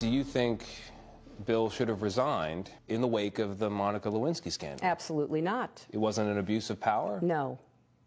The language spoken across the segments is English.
Do you think Bill should have resigned in the wake of the Monica Lewinsky scandal? Absolutely not. It wasn't an abuse of power? No.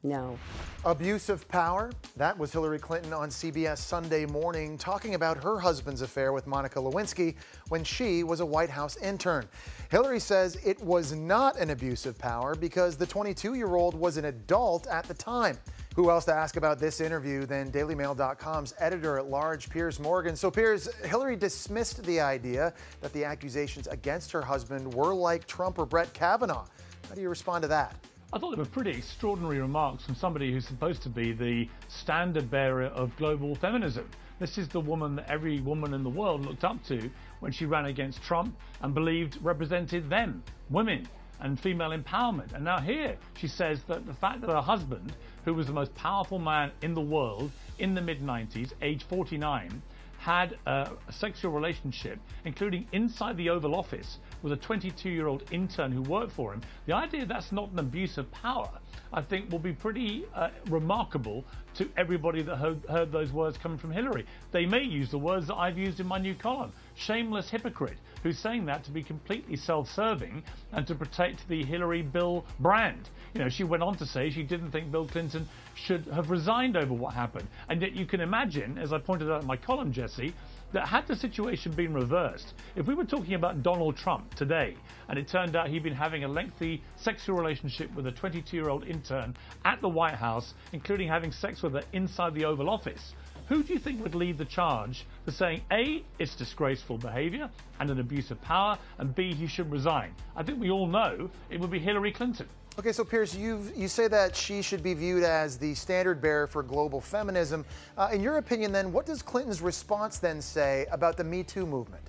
No. Abuse of power? That was Hillary Clinton on CBS Sunday morning talking about her husband's affair with Monica Lewinsky when she was a White House intern. Hillary says it was not an abuse of power because the 22-year-old was an adult at the time. Who else to ask about this interview than DailyMail.com's editor-at-large, Piers Morgan. So, Piers, Hillary dismissed the idea that the accusations against her husband were like Trump or Brett Kavanaugh. How do you respond to that? I thought they were pretty extraordinary remarks from somebody who's supposed to be the standard bearer of global feminism. This is the woman that every woman in the world looked up to when she ran against Trump and believed represented them, women, and female empowerment. And now here she says that the fact that her husband, who was the most powerful man in the world in the mid-90s, age 49, had a sexual relationship, including inside the Oval Office, with a 22-year-old intern who worked for him. The idea that's not an abuse of power, I think, will be pretty remarkable to everybody that heard those words coming from Hillary. They may use the words that I've used in my new column, shameless hypocrite, who's saying that to be completely self-serving and to protect the Hillary-Bill brand. You know, she went on to say she didn't think Bill Clinton should have resigned over what happened. And yet you can imagine, as I pointed out in my column, Jesse, that had the situation been reversed, if we were talking about Donald Trump today, and it turned out he'd been having a lengthy sexual relationship with a 22-year-old intern at the White House, including having sex with her inside the Oval Office, who do you think would lead the charge for saying, A, it's disgraceful behavior and an abuse of power, and B, he should resign? I think we all know it would be Hillary Clinton. Okay, so Piers, you say that she should be viewed as the standard bearer for global feminism. In your opinion, then, what does Clinton's response then say about the Me Too movement?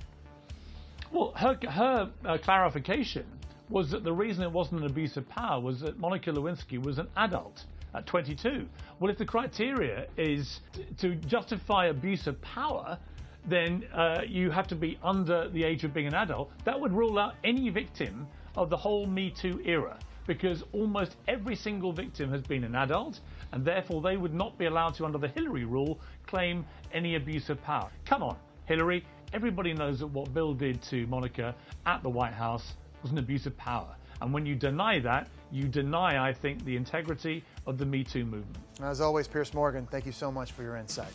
Well, her clarification was that the reason it wasn't an abuse of power was that Monica Lewinsky was an adult at 22. Well, if the criteria is to justify abuse of power, then you have to be under the age of being an adult. That would rule out any victim of the whole Me Too era, because almost every single victim has been an adult, and therefore they would not be allowed to, under the Hillary rule, claim any abuse of power. Come on, Hillary, everybody knows that what Bill did to Monica at the White House was an abuse of power. And when you deny that, you deny, I think, the integrity of the Me Too movement. As always, Piers Morgan, thank you so much for your insight.